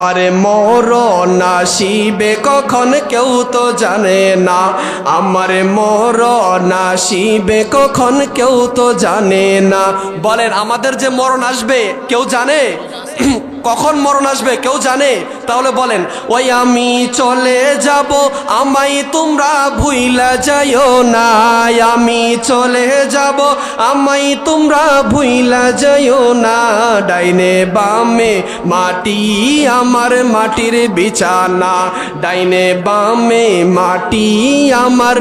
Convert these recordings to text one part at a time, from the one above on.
আরে মরণ আসিবে কখন কেউ তো জানে না, আমার মরণ আসিবে কখন কেউ তো জানে না। বলেন আমাদের যে মরণ আসবে কেউ জানে? কখন মরণ আসবে কেউ জানে? তাহলে বলেন, ওই আমি চলে যাব আমায় তোমরা ভুইলা যাইও না, আমি চলে যাব আমায় তোমরা ভুইলা যাইও না। ডাইনে বামে মাটি আমার মাটির বিছানা, ডাইনে বামে মাটি আমার।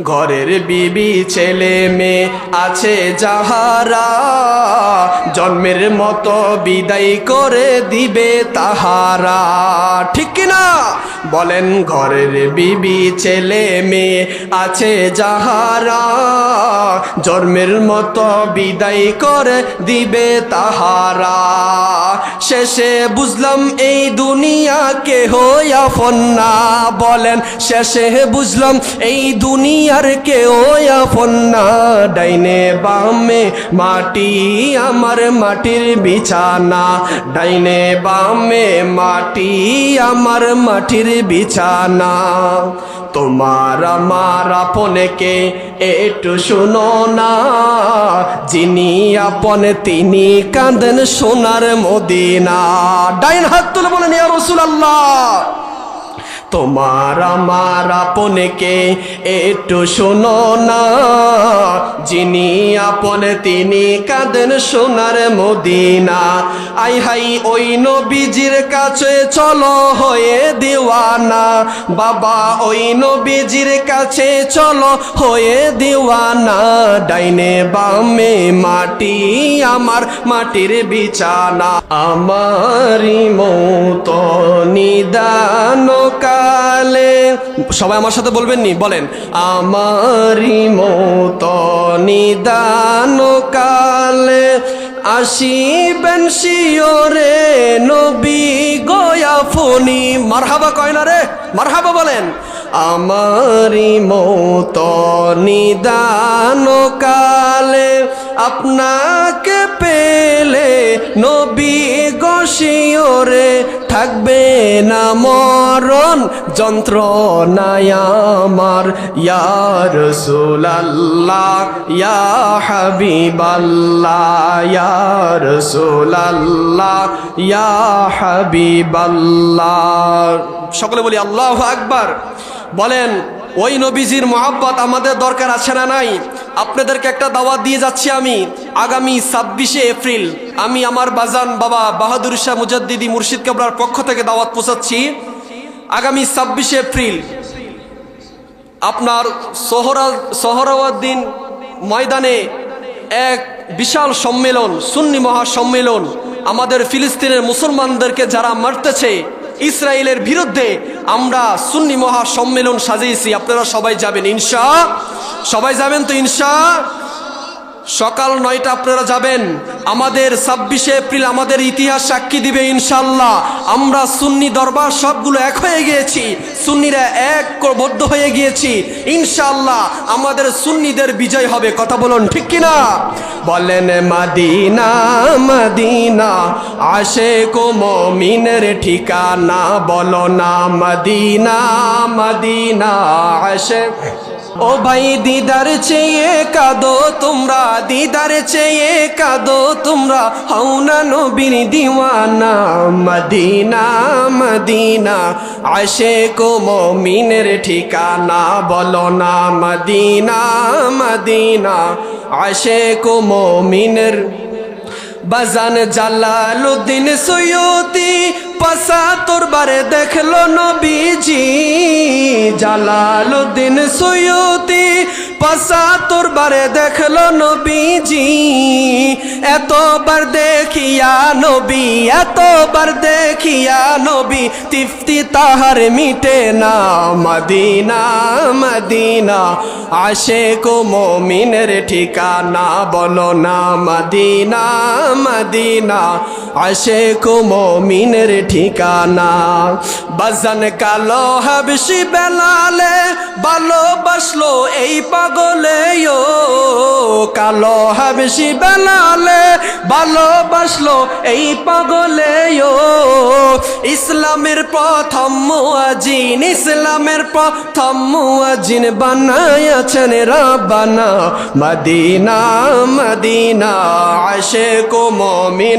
ঘরের বিবি ছেলে মেয়ে আছে যাহারা, জন্মের মতো বিদায় করে দিবে তাহারা। ঠিক কিনা বলেন? ঘরের বিবি ছেলে মেয়ে আছে যাহারা, জন্মের মতো বিদায় করে দিবে তাহারা। শেষে বুঝলাম এই দুনিয়া কেহ আপন না। বলেন শেষে বুঝলাম এই দুনিয়ার কেউ আপন না। ডাইনে বামে মাটি আমার মাটির বিছানা, ডাইনে বামে মাটি আমার মাটির বিছানা। তোমার আমার আপনকে একটু শুনো না, যিনি আপন তিনি কাঁদেন সোনার মদিনা। ডাইন হাত তুলে বলেন ইয়া রাসূলুল্লাহ। তোমার আমার আপনকে একটু শোনো না, যিনি আপন তিনি কাঁদেন সোনার মদিনা। আই হাই ওই নবীজির কাছে চলো হয়ে দিওয়ানা, বাবা ওই নবীজির কাছে চলো হয়ে দিওয়ানা। ডাইনে বামে মাটি আমার মাটির বিছানা, আমারই মত নিদান কালে। সবাই আমার সাথে বলবেন নি? বলেন আমারই মত নিদান কালে, আসিবেন শিওরে নবী গোয়াফনি। মারহাবা কয় না রে? মারহাবা বলেন। আমারই মত নিদান কালে, আপনাকে পেলে নবী গোশিওরে, থাকবে না মরণ যন্ত্রণায় আমার। ইয়া রাসূলুল্লাহ ইয়া হাবিবাল্লাহ, ইয়া রাসূলুল্লাহ ইয়া হাবিবাল্লাহ। সকলে বলি আল্লাহু আকবার। বলেন ওই নবীজির মহব্বত আমাদের দরকার আছে না নাই? আপনাদেরকে একটা দাওয়াত দিয়ে যাচ্ছি আমি। আগামী 26শে এপ্রিল আমি আমার বাজান বাবা বাহাদুর শাহ মুজাদ্দিদি মুর্শিদ কেবলার পক্ষ থেকে দাওয়াত পৌঁছাচ্ছি। আগামী 26শে এপ্রিল আপনার সোহরাওয়ার্দী ময়দানে এক বিশাল সম্মেলন, সুন্নি মহাসম্মেলন। আমাদের ফিলিস্তিনের মুসলমানদেরকে যারা মারতেছে ইসরায়েলের বিরুদ্ধে, আমরা সুন্নি মহাসম্মেলন সাজিয়েছি। আপনারা সবাই যাবেন ইনশাআল্লাহ? সবাই যাবেন তো ইনশাআল্লাহ? সকাল 9টা আপনারা যাবেন। আমাদের 26শে এপ্রিল আমাদের ইতিহাস সাক্ষী দিবে ইনশাআল্লাহ। আমরা সুন্নি দরবার সবগুলো এক হয়ে গিয়েছি, সুন্নিরা একবদ্ধ হয়ে গিয়েছি ইনশাআল্লাহ। আমাদের সুন্নিদের বিজয় হবে। কথা বলুন ঠিক কিনা? বলেন মদিনা মদিনা আশিক মুমিনের ঠিকানা, বলো না মদিনা মদিনা আশিক। ও ভাই দিদার চেয়ে কাঁদো তোমরা, দিদার চেয়ে কাঁদো তোমরা, হও না নবীর দিওয়ানা। মদিনা মদিনা আশিক মুমিনের ঠিকানা, বলো না মদিনা মদিনা আশিক মুমিনের। বাজান জালালউদ্দিন সৈয়দী পাশা তোরবারে দেখলো নবীজি, জালালউদ্দিন সৈয়দী পাশা তোরবারে দেখলো নবীজি। এতবার দেখিয়া নবী, এতবার দেখিয়া নবী, তৃপ্তি তাহার মিটে না। মদিনা মদিনা আশিক মুমিনের ঠিকানা, বলো না মদিনা মদিনা আশিক মুমিনের ঠিকানা। বাজান কালো হাবশি বেলালে ভালোবাসলো এই পাগল পাগলে ও কালো হাবশি বেলালে ভালোবাসলো এই পাগলে ও ইসলামের প্রথম মুয়াজ্জিন ইসলামের প্রথম মুয়াজ্জিন বানায়াছেন রব্বানা মদিনা মদিনা আশিক মুমিন